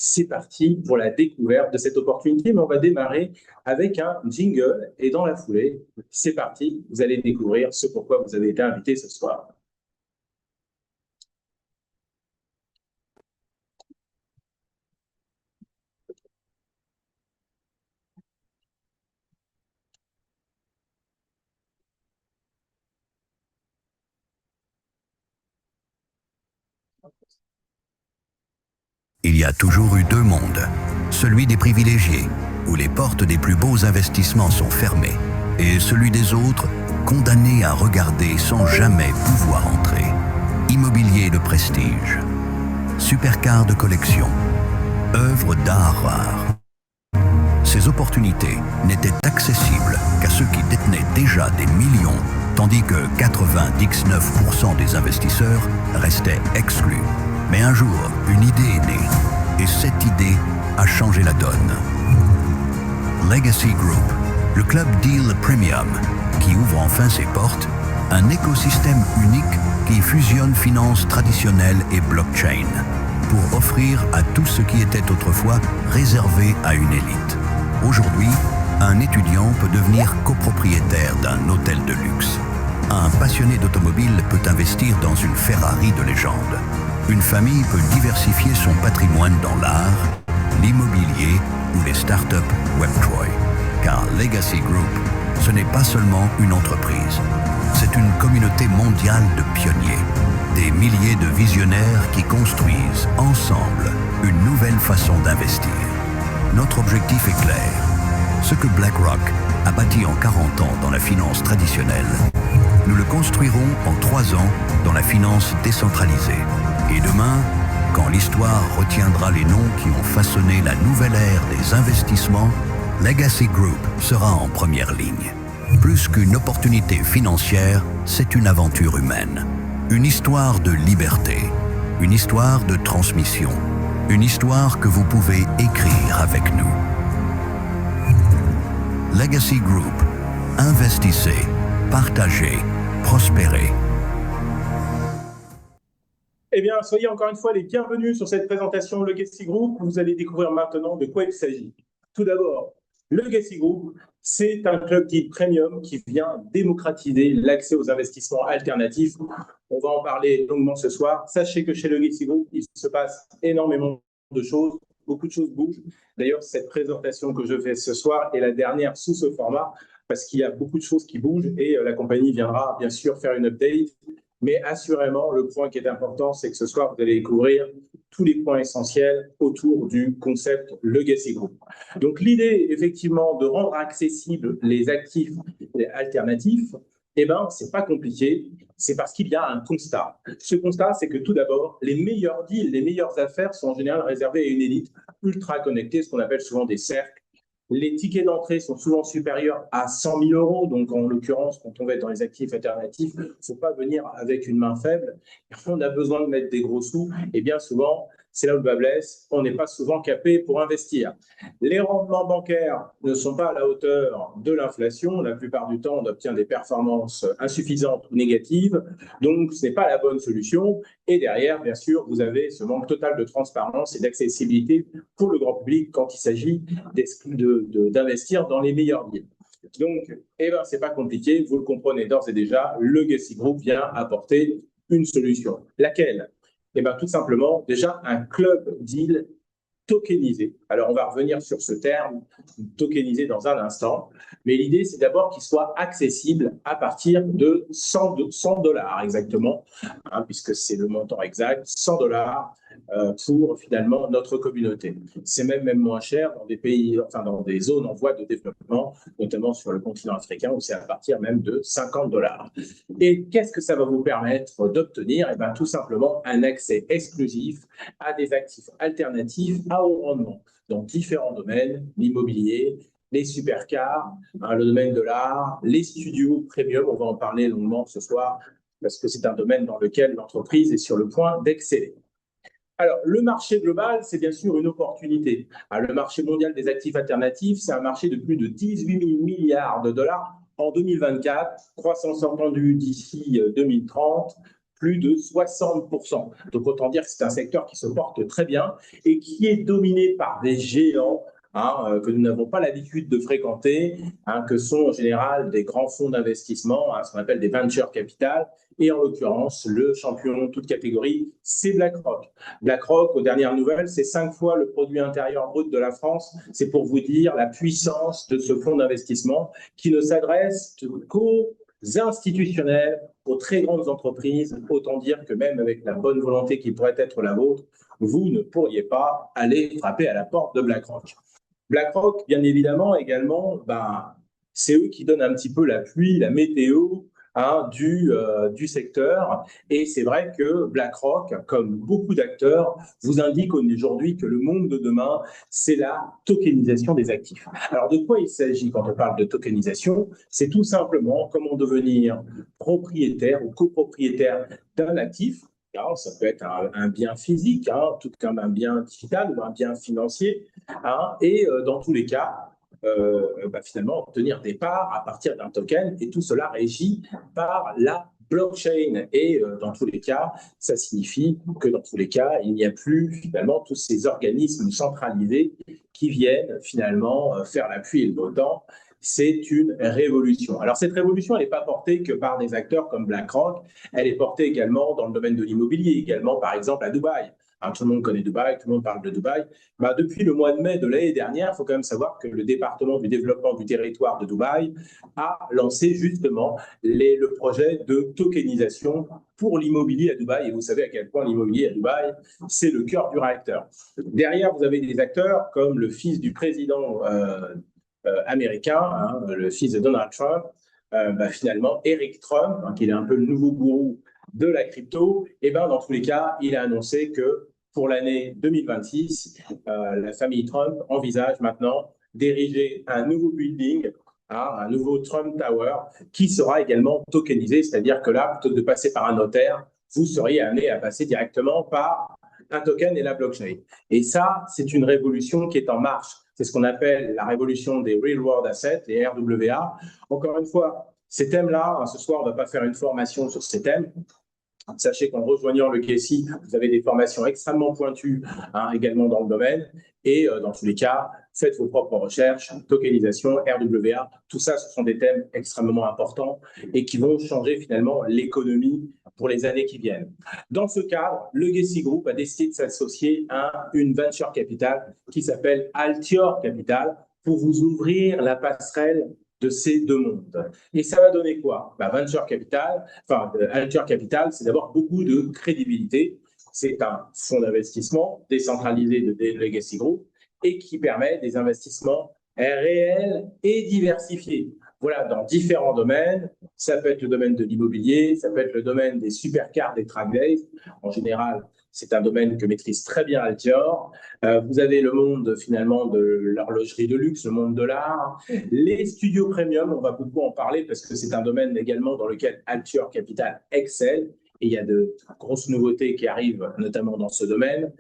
C'est parti pour la découverte de cette opportunité, mais on va démarrer avec un jingle et dans la foulée, c'est parti, vous allez découvrir ce pourquoi vous avez été invité ce soir. Il y a toujours eu deux mondes, celui des privilégiés, où les portes des plus beaux investissements sont fermées, et celui des autres, condamnés à regarder sans jamais pouvoir entrer. Immobilier de prestige, supercars de collection, œuvres d'art rare. Ces opportunités n'étaient accessibles qu'à ceux qui détenaient déjà des millions, tandis que 99% des investisseurs restaient exclus. Mais un jour, une idée est née, et cette idée a changé la donne. Legacy Group, le club deal premium, qui ouvre enfin ses portes, un écosystème unique qui fusionne finances traditionnelles et blockchain, pour offrir à tout ce qui était autrefois réservé à une élite. Aujourd'hui, un étudiant peut devenir copropriétaire d'un hôtel de luxe. Un passionné d'automobile peut investir dans une Ferrari de légende. Une famille peut diversifier son patrimoine dans l'art, l'immobilier ou les startups Web3. Car Legacy Group, ce n'est pas seulement une entreprise. C'est une communauté mondiale de pionniers. Des milliers de visionnaires qui construisent ensemble une nouvelle façon d'investir. Notre objectif est clair. Ce que BlackRock a bâti en 40 ans dans la finance traditionnelle, nous le construirons en 3 ans dans la finance décentralisée. Et demain, quand l'histoire retiendra les noms qui ont façonné la nouvelle ère des investissements, Legacy Group sera en première ligne. Plus qu'une opportunité financière, c'est une aventure humaine. Une histoire de liberté, une histoire de transmission, une histoire que vous pouvez écrire avec nous. Legacy Group. Investissez, partagez, prospérez. Eh bien, soyez encore une fois les bienvenus sur cette présentation Legacy Group. Vous allez découvrir maintenant de quoi il s'agit. Tout d'abord, Legacy Group, c'est un club dit premium qui vient démocratiser l'accès aux investissements alternatifs. On va en parler longuement ce soir. Sachez que chez Legacy Group, il se passe énormément de choses. Beaucoup de choses bougent. D'ailleurs, cette présentation que je fais ce soir est la dernière sous ce format parce qu'il y a beaucoup de choses qui bougent et la compagnie viendra bien sûr faire une update. Mais assurément, le point qui est important, c'est que ce soir, vous allez découvrir tous les points essentiels autour du concept Legacy Group. Donc, l'idée, effectivement, de rendre accessibles les actifs alternatifs, eh bien, ce n'est pas compliqué, c'est parce qu'il y a un constat. Ce constat, c'est que tout d'abord, les meilleurs deals, les meilleures affaires sont en général réservées à une élite ultra connectée, ce qu'on appelle souvent des cercles. Les tickets d'entrée sont souvent supérieurs à 100 000 euros. Donc, en l'occurrence, quand on va être dans les actifs alternatifs, il ne faut pas venir avec une main faible. On a besoin de mettre des gros sous. Et bien souvent, c'est là où le bas blesse. On n'est pas souvent capé pour investir. Les rendements bancaires ne sont pas à la hauteur de l'inflation. La plupart du temps, on obtient des performances insuffisantes ou négatives. Donc, ce n'est pas la bonne solution. Et derrière, bien sûr, vous avez ce manque total de transparence et d'accessibilité pour le grand public quand il s'agit d'investir dans les meilleurs deals. Donc, eh ben, c'est pas compliqué, vous le comprenez d'ores et déjà, le Legacy Group vient apporter une solution. Laquelle? Eh ben, tout simplement, déjà, un club deal tokenisé. Alors, on va revenir sur ce terme, tokenisé dans un instant, mais l'idée, c'est d'abord qu'il soit accessible à partir de 100 $ exactement, hein, puisque c'est le montant exact, 100 $ pour finalement notre communauté. C'est même moins cher dans des pays, enfin dans des zones en voie de développement, notamment sur le continent africain, où c'est à partir même de 50 $. Et qu'est-ce que ça va vous permettre d'obtenir? Eh bien, tout simplement un accès exclusif à des actifs alternatifs à haut rendement dans différents domaines, l'immobilier, les supercars, hein, le domaine de l'art, les studios premium, on va en parler longuement ce soir, parce que c'est un domaine dans lequel l'entreprise est sur le point d'exceller. Alors, le marché global, c'est bien sûr une opportunité. Alors, le marché mondial des actifs alternatifs, c'est un marché de plus de 18 000 milliards de dollars en 2024, croissance attendue d'ici 2030, plus de 60%. Donc, autant dire que c'est un secteur qui se porte très bien et qui est dominé par des géants que nous n'avons pas l'habitude de fréquenter, que sont en général des grands fonds d'investissement, ce qu'on appelle des venture capital. Et en l'occurrence, le champion de toute catégorie, c'est BlackRock. BlackRock, aux dernières nouvelles, c'est 5 fois le produit intérieur brut de la France. C'est pour vous dire la puissance de ce fonds d'investissement qui ne s'adresse qu'aux institutionnels, aux très grandes entreprises. Autant dire que même avec la bonne volonté qui pourrait être la vôtre, vous ne pourriez pas aller frapper à la porte de BlackRock. BlackRock, bien évidemment, également, c'est eux qui donnent un petit peu la pluie, la météo du secteur. Et c'est vrai que BlackRock, comme beaucoup d'acteurs, vous indique aujourd'hui que le monde de demain, c'est la tokenisation des actifs. Alors, de quoi il s'agit quand on parle de tokenisation? C'est tout simplement comment devenir propriétaire ou copropriétaire d'un actif. Alors, ça peut être un bien physique, tout comme un bien digital ou un bien financier. Et dans tous les cas, finalement, obtenir des parts à partir d'un token, et tout cela régi par la blockchain. Et dans tous les cas, ça signifie que dans tous les cas, il n'y a plus finalement tous ces organismes centralisés qui viennent finalement faire la pluie et le beau temps. C'est une révolution. Alors, cette révolution, elle n'est pas portée que par des acteurs comme BlackRock, elle est portée également dans le domaine de l'immobilier, également par exemple à Dubaï. Tout le monde connaît Dubaï, tout le monde parle de Dubaï. Depuis le mois de mai de l'année dernière, il faut quand même savoir que le département du développement du territoire de Dubaï a lancé justement le projet de tokenisation pour l'immobilier à Dubaï. Et vous savez à quel point l'immobilier à Dubaï, c'est le cœur du réacteur. Derrière, vous avez des acteurs comme le fils du président américain, le fils de Donald Trump, finalement, Eric Trump, qui est un peu le nouveau gourou de la crypto. Et dans tous les cas, il a annoncé que pour l'année 2026, la famille Trump envisage maintenant d'ériger un nouveau building, un nouveau Trump Tower, qui sera également tokenisé, c'est-à-dire que là, plutôt que de passer par un notaire, vous seriez amené à passer directement par un token et la blockchain. Et ça, c'est une révolution qui est en marche. C'est ce qu'on appelle la révolution des Real World Assets, les RWA. Encore une fois, ces thèmes-là, ce soir, on ne va pas faire une formation sur ces thèmes. Sachez qu'en rejoignant le KSI, vous avez des formations extrêmement pointues également dans le domaine. Et dans tous les cas, faites vos propres recherches, tokenisation, RWA, tout ça, ce sont des thèmes extrêmement importants et qui vont changer finalement l'économie pour les années qui viennent. Dans ce cadre, le Gessi Group a décidé de s'associer à une venture capital qui s'appelle Altior Capital pour vous ouvrir la passerelle de ces deux mondes. Et ça va donner quoi? Venture Capital, Altior Capital, c'est d'abord beaucoup de crédibilité. C'est un fonds d'investissement décentralisé de Legacy Group et qui permet des investissements réels et diversifiés. Voilà, dans différents domaines. Ça peut être le domaine de l'immobilier, ça peut être le domaine des supercars, des track days. En général, c'est un domaine que maîtrise très bien Altior. Vous avez le monde finalement de l'horlogerie de luxe, le monde de l'art. Les studios premium, on va beaucoup en parler parce que c'est un domaine également dans lequel Altior Capital excelle. Et il y a de grosses nouveautés qui arrivent notamment dans ce domaine.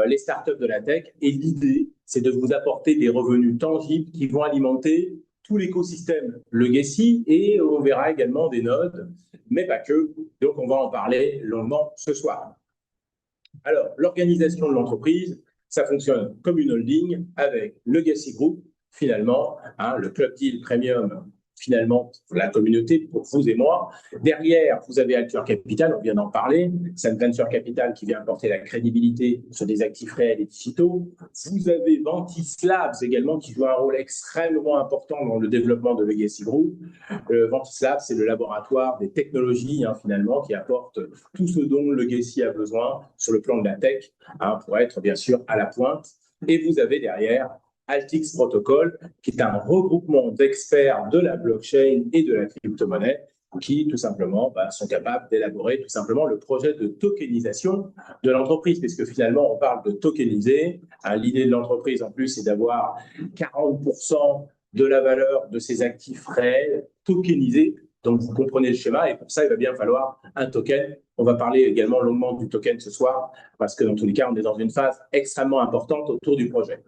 Les startups de la tech. Et l'idée, c'est de vous apporter des revenus tangibles qui vont alimenter tout l'écosystème, le Gessi, et on verra également des nodes, mais pas que. Donc, on va en parler longuement ce soir. Alors, l'organisation de l'entreprise, ça fonctionne comme une holding avec le Gessi Group, finalement, le Club Deal Premium, finalement, pour la communauté, pour vous et moi. Derrière, vous avez Altior Capital, on vient d'en parler, c'est une venture capital qui vient apporter la crédibilité sur des actifs réels et digitaux. Vous avez Ventis Labs également, qui joue un rôle extrêmement important dans le développement de Legacy Group. Ventis Labs, c'est le laboratoire des technologies, finalement, qui apporte tout ce dont Legacy a besoin sur le plan de la tech, pour être, bien sûr, à la pointe. Et vous avez derrière Altix Protocol, qui est un regroupement d'experts de la blockchain et de la crypto-monnaie qui, tout simplement, sont capables d'élaborer tout simplement le projet de tokenisation de l'entreprise, puisque finalement, on parle de tokeniser. L'idée de l'entreprise, en plus, c'est d'avoir 40% de la valeur de ses actifs réels tokenisés. Donc, vous comprenez le schéma, et pour ça, il va bien falloir un token. On va parler également longuement du token ce soir, parce que dans tous les cas, on est dans une phase extrêmement importante autour du projet.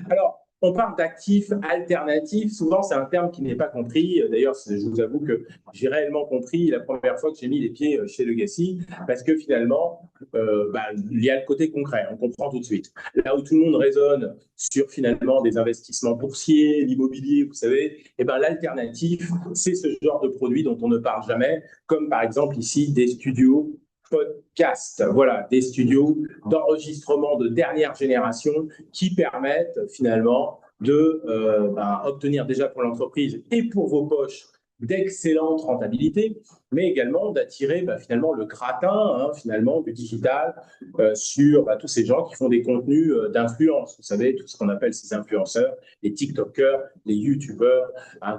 Alors, On parle d'actifs alternatifs. Souvent, c'est un terme qui n'est pas compris. D'ailleurs, je vous avoue que j'ai réellement compris la première fois que j'ai mis les pieds chez Legacy, parce que finalement, il y a le côté concret. On comprend tout de suite. Là où tout le monde raisonne sur finalement des investissements boursiers, l'immobilier, vous savez, l'alternative, c'est ce genre de produit dont on ne parle jamais, comme par exemple ici des studios podcast, voilà, des studios d'enregistrement de dernière génération qui permettent finalement de obtenir déjà pour l'entreprise et pour vos poches d'excellentes rentabilités, mais également d'attirer finalement le gratin finalement du digital sur tous ces gens qui font des contenus d'influence. Vous savez, tout ce qu'on appelle ces influenceurs, les TikTokers, les YouTubeurs,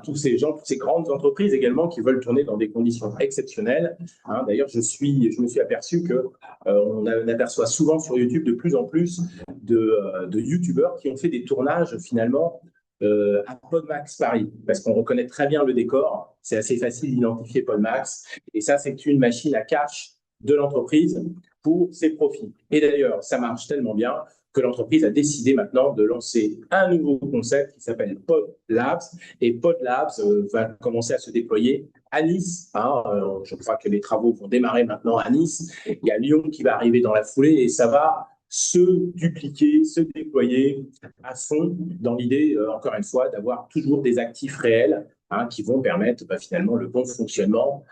tous ces gens, toutes ces grandes entreprises également qui veulent tourner dans des conditions exceptionnelles. D'ailleurs, je me suis aperçu que on aperçoit souvent sur YouTube de plus en plus de YouTubeurs qui ont fait des tournages finalement à Podmax Paris, parce qu'on reconnaît très bien le décor. C'est assez facile d'identifier Podmax. Et ça, c'est une machine à cash de l'entreprise pour ses profits. Et d'ailleurs, ça marche tellement bien que l'entreprise a décidé maintenant de lancer un nouveau concept qui s'appelle PodLabs. Et PodLabs va commencer à se déployer à Nice. Je crois que les travaux vont démarrer maintenant à Nice. Il y a Lyon qui va arriver dans la foulée et ça va se dupliquer, se déployer à fond dans l'idée, encore une fois, d'avoir toujours des actifs réels qui vont permettre finalement le bon fonctionnement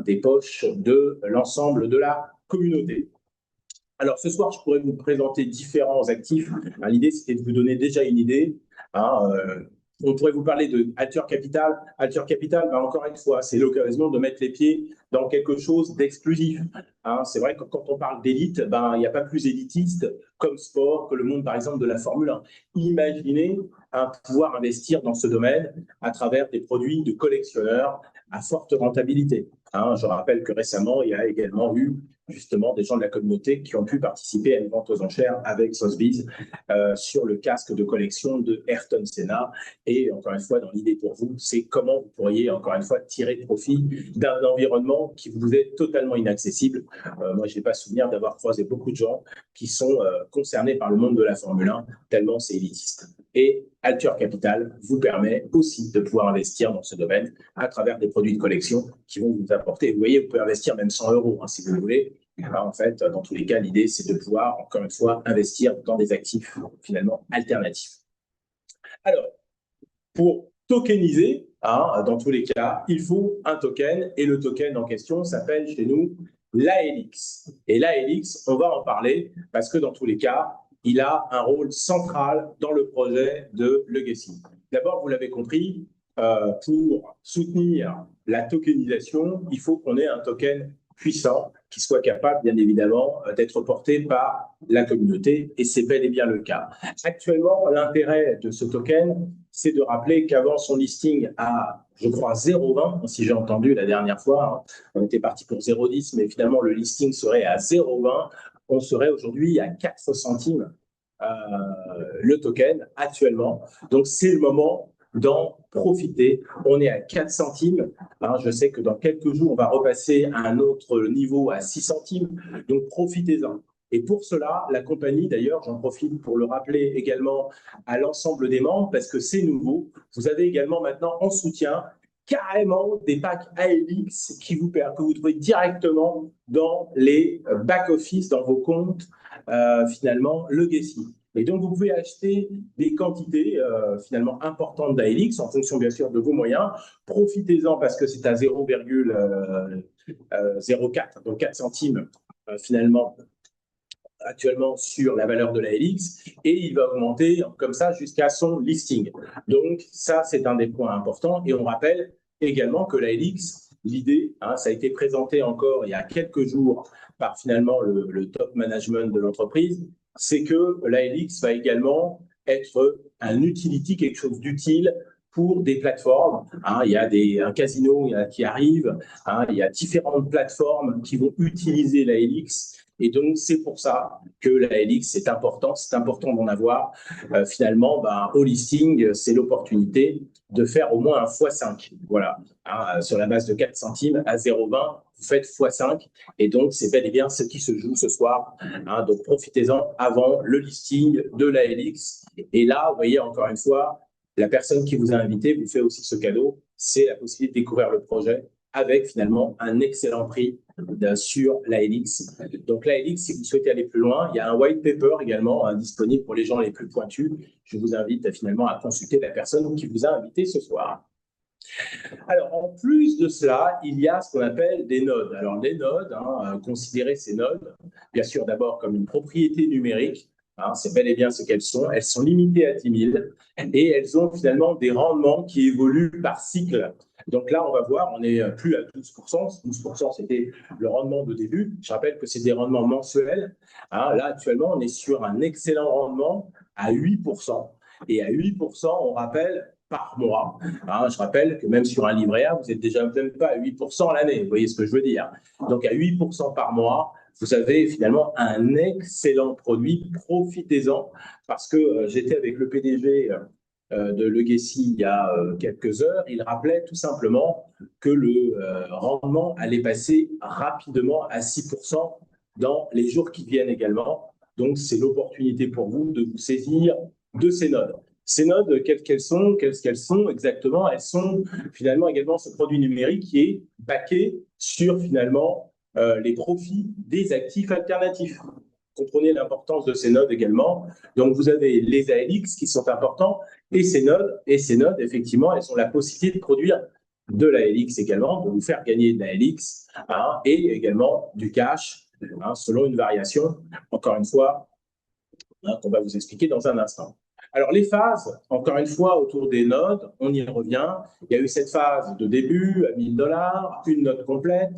des poches de l'ensemble de la communauté. Alors, ce soir, je pourrais vous présenter différents actifs. L'idée, c'était de vous donner déjà une idée. On pourrait vous parler de Alture Capital. Alture Capital, encore une fois, c'est l'occasion de mettre les pieds dans quelque chose d'exclusif. C'est vrai que quand on parle d'élite, il n'y a pas plus élitiste comme sport que le monde, par exemple, de la Formule 1. Imaginez pouvoir investir dans ce domaine à travers des produits de collectionneurs à forte rentabilité. Je rappelle que récemment, il y a également eu justement des gens de la communauté qui ont pu participer à une vente aux enchères avec Sotheby's sur le casque de collection de Ayrton Senna. Et encore une fois, dans l'idée pour vous, c'est comment vous pourriez encore une fois tirer profit d'un environnement qui vous est totalement inaccessible. Moi, je n'ai pas souvenir d'avoir croisé beaucoup de gens qui sont concernés par le monde de la Formule 1, tellement c'est élitiste. Et Alture Capital vous permet aussi de pouvoir investir dans ce domaine à travers des produits de collection qui vont vous apporter. Vous voyez, vous pouvez investir même 100 € si vous voulez. En fait, dans tous les cas, l'idée, c'est de pouvoir, encore une fois, investir dans des actifs finalement alternatifs. Alors, pour tokeniser, dans tous les cas, il faut un token et le token en question s'appelle chez nous l'ALX. Et l'ALX, on va en parler parce que dans tous les cas, il a un rôle central dans le projet de Legacy. D'abord, vous l'avez compris, pour soutenir la tokenisation, il faut qu'on ait un token puissant qui soit capable, bien évidemment, d'être porté par la communauté, et c'est bel et bien le cas. Actuellement, l'intérêt de ce token, c'est de rappeler qu'avant son listing à, je crois, 0,20, si j'ai entendu la dernière fois, on était parti pour 0,10, mais finalement, le listing serait à 0,20, on serait aujourd'hui à 4 centimes le token actuellement. Donc, c'est le moment d'en profiter. On est à 4 centimes. Je sais que dans quelques jours, on va repasser à un autre niveau à 6 centimes. Donc, profitez-en. Et pour cela, la compagnie, d'ailleurs, j'en profite pour le rappeler également à l'ensemble des membres, parce que c'est nouveau. Vous avez également maintenant en soutien carrément des packs ALX que vous trouvez directement dans les back-office, dans vos comptes, finalement, Legacy. Et donc, vous pouvez acheter des quantités finalement importantes d'ALX en fonction, bien sûr, de vos moyens. Profitez-en parce que c'est à 0,04, donc 4 centimes finalement actuellement sur la valeur de l'ALX et il va augmenter comme ça jusqu'à son listing. Donc, ça, c'est un des points importants. Et on rappelle également que l'ALX, l'idée, ça a été présenté encore il y a quelques jours par finalement le top management de l'entreprise, c'est que l'ALX va également être un utility, quelque chose d'utile pour des plateformes. Il y a un casino qui arrive, il y a différentes plateformes qui vont utiliser l'ALX Et donc, c'est pour ça que la LX, c'est important d'en avoir. Finalement, au listing, c'est l'opportunité de faire au moins un x5. Voilà, sur la base de 4 centimes à 0,20, vous faites x5. Et donc, c'est bel et bien ce qui se joue ce soir. Donc, profitez-en avant le listing de la LX. Et là, vous voyez, encore une fois, la personne qui vous a invité vous fait aussi ce cadeau. C'est la possibilité de découvrir le projet avec finalement un excellent prix sur la LX. Donc la LX, si vous souhaitez aller plus loin, il y a un white paper également disponible pour les gens les plus pointus. Je vous invite finalement à consulter la personne qui vous a invité ce soir. Alors, en plus de cela, il y a ce qu'on appelle des nodes. Alors, les nodes, considérez ces nodes, bien sûr, d'abord comme une propriété numérique. C'est bel et bien ce qu'elles sont. Elles sont limitées à 10 000 et elles ont finalement des rendements qui évoluent par cycle. Donc là, on va voir, on n'est plus à 12%. 12%, c'était le rendement de début. Je rappelle que c'est des rendements mensuels. Là, actuellement, on est sur un excellent rendement à 8%. Et à 8%, on rappelle, par mois. Je rappelle que même sur un livret A, vous n'êtes déjà même pas à 8% l'année. Vous voyez ce que je veux dire? Donc, à 8% par mois, vous avez finalement un excellent produit. Profitez-en parce que j'étais avec le PDG de Legacy il y a quelques heures. Il rappelait tout simplement que le rendement allait passer rapidement à 6% dans les jours qui viennent également. Donc, c'est l'opportunité pour vous de vous saisir de ces nodes. Ces nodes, quelles qu'elles sont exactement? Elles sont finalement également ce produit numérique qui est backé sur finalement les profits des actifs alternatifs. Comprenez l'importance de ces nodes également. Donc, vous avez les ALX qui sont importants et ces nodes, effectivement, elles ont la possibilité de produire de l'ALX également, de vous faire gagner de l'ALX et également du cash selon une variation, encore une fois, qu'on va vous expliquer dans un instant. Alors, les phases, encore une fois, autour des nodes, on y revient. Il y a eu cette phase de début à 1 000 $, une note complète.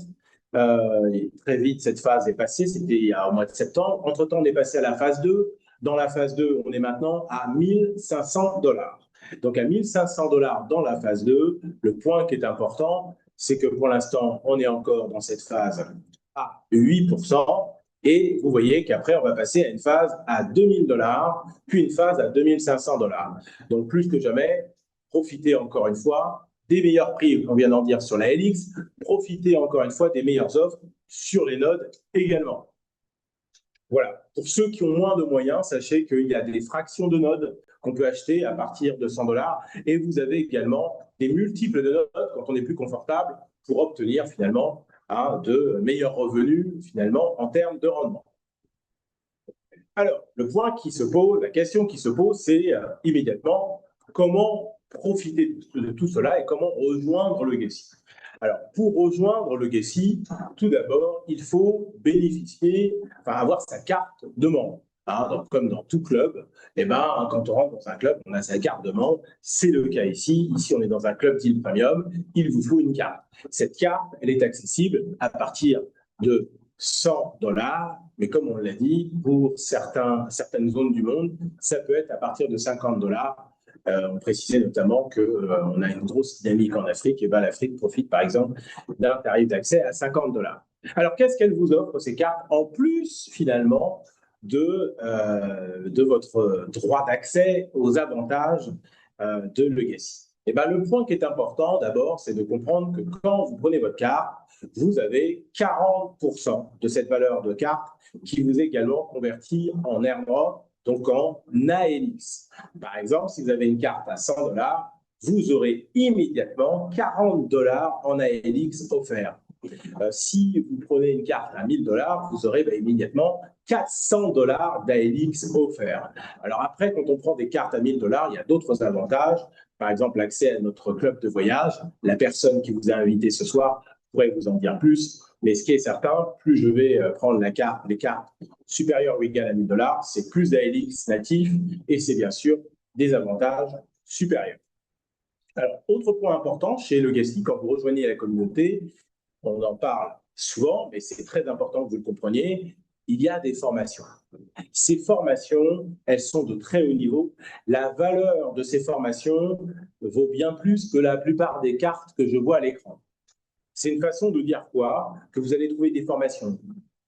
Très vite, cette phase est passée, c'était au mois de septembre. Entre-temps, on est passé à la phase 2. Dans la phase 2, on est maintenant à 1 500 $. Donc, à 1 500 $ dans la phase 2, le point qui est important, c'est que pour l'instant, on est encore dans cette phase à 8%. Et vous voyez qu'après, on va passer à une phase à 2 000 $, puis une phase à 2 500 $. Donc, plus que jamais, profitez encore une fois des meilleurs prix, on vient d'en dire, sur la LX. Profitez encore une fois des meilleures offres sur les nodes également. Voilà. Pour ceux qui ont moins de moyens, sachez qu'il y a des fractions de nodes qu'on peut acheter à partir de 100 $. Et vous avez également des multiples de nodes quand on est plus confortable pour obtenir finalement de meilleurs revenus finalement en termes de rendement. Alors, le point qui se pose, la question qui se pose, c'est immédiatement comment profiter de tout cela et comment rejoindre Legacy. Alors, pour rejoindre Legacy, tout d'abord, il faut avoir sa carte de membre. Donc, comme dans tout club, quand on rentre dans un club, on a sa carte de membre. C'est le cas ici. Ici, on est dans un club Deal Premium. Il vous faut une carte. Cette carte, elle est accessible à partir de 100 $, mais comme on l'a dit, pour certaines zones du monde, ça peut être à partir de 50 $. On précisait notamment qu'on a une grosse dynamique en Afrique, et l'Afrique profite par exemple d'un tarif d'accès à 50 $. Alors, qu'est-ce qu'elle vous offre, ces cartes, en plus finalement de votre droit d'accès aux avantages de Legacy? Le point qui est important d'abord, c'est de comprendre que quand vous prenez votre carte, vous avez 40% de cette valeur de carte qui vous est également convertie en airdrop, donc en ALX. Par exemple, si vous avez une carte à 100 $, vous aurez immédiatement 40 $ en ALX offerts. Si vous prenez une carte à 1 000 $, vous aurez immédiatement 400 $ d'ALX offerts. Alors après, quand on prend des cartes à 1 000 $, il y a d'autres avantages. Par exemple, l'accès à notre club de voyage. La personne qui vous a invité ce soir pourrait vous en dire plus. Mais ce qui est certain, plus je vais prendre les cartes supérieures ou égales à 1 000 $, c'est plus d'ALX natif et c'est bien sûr des avantages supérieurs. Alors, autre point important chez Legacy, quand vous rejoignez la communauté, on en parle souvent, mais c'est très important que vous le compreniez, il y a des formations. Ces formations, elles sont de très haut niveau. La valeur de ces formations vaut bien plus que la plupart des cartes que je vois à l'écran. C'est une façon de dire quoi? Que vous allez trouver des formations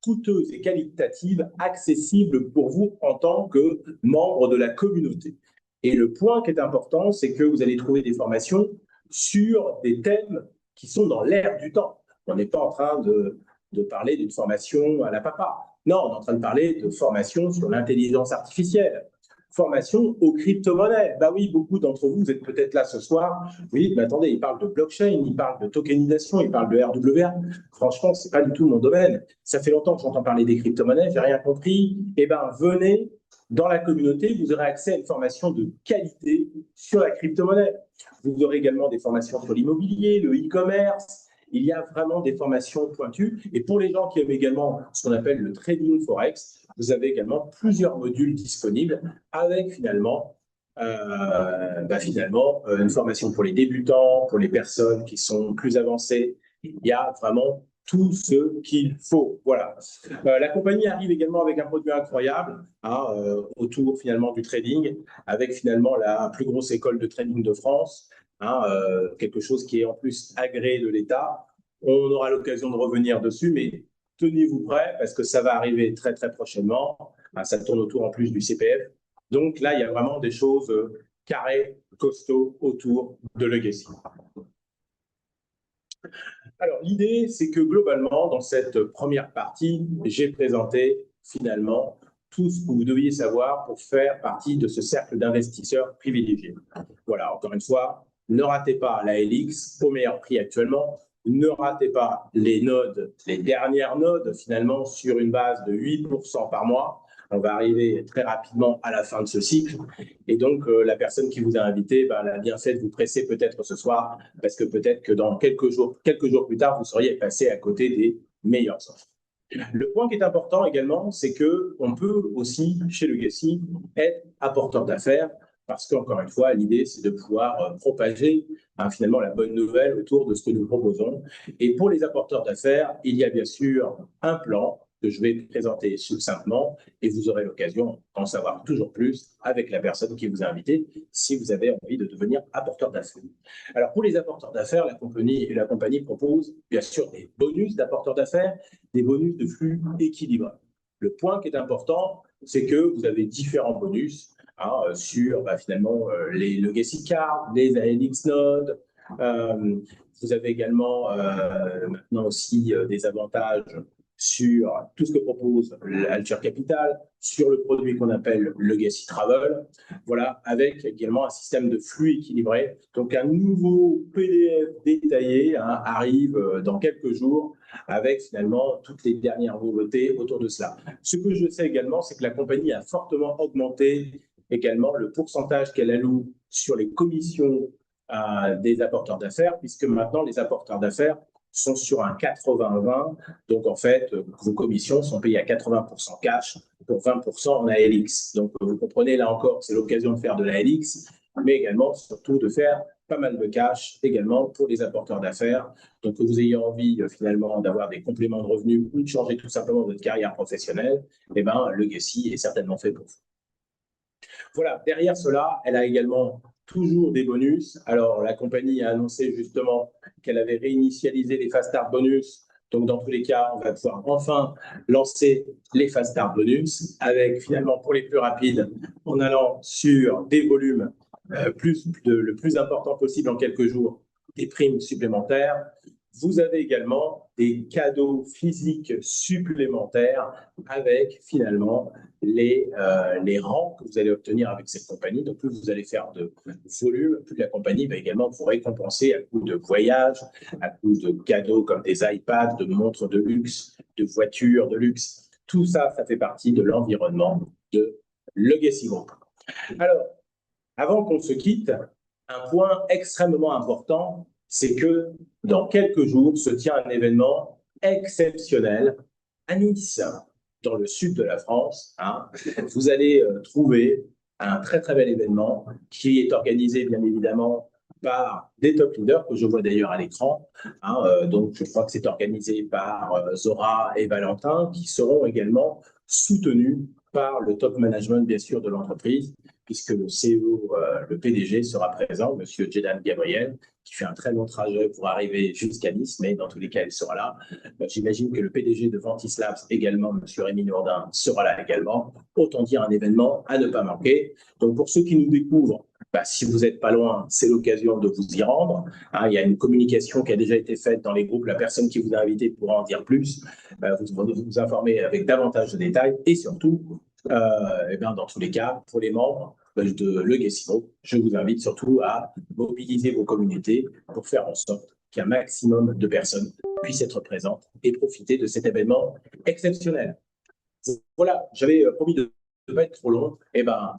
coûteuse et qualitative accessible pour vous en tant que membre de la communauté. Et le point qui est important, c'est que vous allez trouver des formations sur des thèmes qui sont dans l'air du temps. On n'est pas en train de parler d'une formation à la papa. Non, on est en train de parler de formation sur l'intelligence artificielle, formation aux crypto-monnaies. Bah oui, beaucoup d'entre vous, vous êtes peut-être là ce soir. Vous dites, mais attendez, il parle de blockchain, il parle de tokenisation, il parle de RWA. Franchement, c'est pas du tout mon domaine. Ça fait longtemps que j'entends parler des crypto-monnaies, j'ai rien compris. Eh bien, venez dans la communauté, vous aurez accès à une formation de qualité sur la crypto-monnaie. Vous aurez également des formations sur l'immobilier, le e-commerce. Il y a vraiment des formations pointues. Et pour les gens qui aiment également ce qu'on appelle le trading forex, vous avez également plusieurs modules disponibles avec finalement une formation pour les débutants, pour les personnes qui sont plus avancées. Il y a vraiment tout ce qu'il faut. Voilà. La compagnie arrive également avec un produit incroyable autour finalement du trading, avec finalement la plus grosse école de trading de France, quelque chose qui est en plus agréé de l'État. On aura l'occasion de revenir dessus, mais tenez-vous prêts parce que ça va arriver très très prochainement. Ça tourne autour en plus du CPF. Donc là, il y a vraiment des choses carrées, costauds autour de Legacy. Alors, l'idée, c'est que globalement, dans cette première partie, j'ai présenté finalement tout ce que vous deviez savoir pour faire partie de ce cercle d'investisseurs privilégiés. Voilà, encore une fois, ne ratez pas la LX au meilleur prix actuellement. Ne ratez pas les nodes, les dernières nodes, finalement, sur une base de 8% par mois. On va arriver très rapidement à la fin de ce cycle. Et donc, la personne qui vous a invité, elle a bien fait de vous presser peut-être ce soir, parce que peut-être que dans quelques jours plus tard, vous seriez passé à côté des meilleures offres. Le point qui est important également, c'est qu'on peut aussi, chez Legacy, être apporteur d'affaires, parce qu'encore une fois, l'idée, c'est de pouvoir propager finalement la bonne nouvelle autour de ce que nous proposons. Et pour les apporteurs d'affaires, il y a bien sûr un plan que je vais présenter succinctement et vous aurez l'occasion d'en savoir toujours plus avec la personne qui vous a invité si vous avez envie de devenir apporteur d'affaires. Alors, pour les apporteurs d'affaires, la compagnie propose bien sûr des bonus d'apporteurs d'affaires, des bonus de flux équilibrés. Le point qui est important, c'est que vous avez différents bonus sur finalement les Legacy Cards, les ALX Nodes. Vous avez également maintenant aussi des avantages sur tout ce que propose Alture Capital, sur le produit qu'on appelle Legacy Travel, voilà, avec également un système de flux équilibré. Donc, un nouveau PDF détaillé arrive dans quelques jours avec finalement toutes les dernières nouveautés autour de cela. Ce que je sais également, c'est que la compagnie a fortement augmenté également le pourcentage qu'elle alloue sur les commissions des apporteurs d'affaires, puisque maintenant, les apporteurs d'affaires sont sur un 80-20. Donc, en fait, vos commissions sont payées à 80% cash pour 20% en ALX. Donc, vous comprenez, là encore, c'est l'occasion de faire de l'ALX, mais également, surtout, de faire pas mal de cash également pour les apporteurs d'affaires. Donc, que vous ayez envie, finalement, d'avoir des compléments de revenus ou de changer tout simplement votre carrière professionnelle, eh bien, Legacy est certainement fait pour vous. Voilà, derrière cela, elle a également toujours des bonus. Alors, la compagnie a annoncé justement qu'elle avait réinitialisé les Fast Start Bonus. Donc, dans tous les cas, on va pouvoir enfin lancer les Fast Start Bonus avec finalement, pour les plus rapides, en allant sur des volumes le plus important possible en quelques jours, des primes supplémentaires. Vous avez également des cadeaux physiques supplémentaires avec finalement les rangs que vous allez obtenir avec cette compagnie. Donc, plus vous allez faire de volume, plus la compagnie va également vous récompenser à coup de voyages, à coup de cadeaux comme des iPads, de montres de luxe, de voitures de luxe. Tout ça, ça fait partie de l'environnement de Legacy Group. Alors, avant qu'on se quitte, un point extrêmement important, c'est que dans quelques jours se tient un événement exceptionnel à Nice, dans le sud de la France. Vous allez trouver un très très bel événement qui est organisé bien évidemment par des top leaders que je vois d'ailleurs à l'écran. Donc je crois que c'est organisé par Zora et Valentin qui seront également soutenus par le top management bien sûr de l'entreprise, puisque le CEO, le PDG sera présent, M. Jedan Gabriel, qui fait un très long trajet pour arriver jusqu'à Nice, mais dans tous les cas, il sera là. J'imagine que le PDG de Ventis Labs également, M. Rémi Nourdin, sera là également. Autant dire un événement à ne pas manquer. Donc, pour ceux qui nous découvrent, si vous n'êtes pas loin, c'est l'occasion de vous y rendre. Il y a une communication qui a déjà été faite dans les groupes. La personne qui vous a invité pourra en dire plus, vous informer avec davantage de détails. Et surtout, dans tous les cas, pour les membres de Legacy Group, je vous invite surtout à mobiliser vos communautés pour faire en sorte qu'un maximum de personnes puissent être présentes et profiter de cet événement exceptionnel. Voilà, j'avais promis de ne pas être trop long.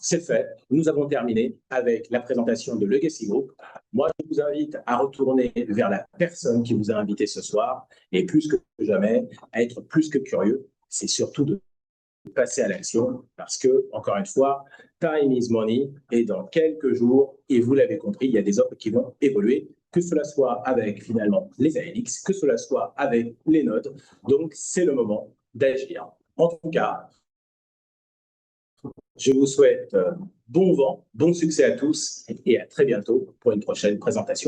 C'est fait. Nous avons terminé avec la présentation de Legacy Group. Moi, je vous invite à retourner vers la personne qui vous a invité ce soir et plus que jamais, à être plus que curieux. C'est surtout de passer à l'action parce que, encore une fois, time is money et dans quelques jours, et vous l'avez compris, il y a des offres qui vont évoluer, que cela soit avec finalement les ALX, que cela soit avec les nodes. Donc, c'est le moment d'agir. En tout cas, je vous souhaite bon vent, bon succès à tous et à très bientôt pour une prochaine présentation.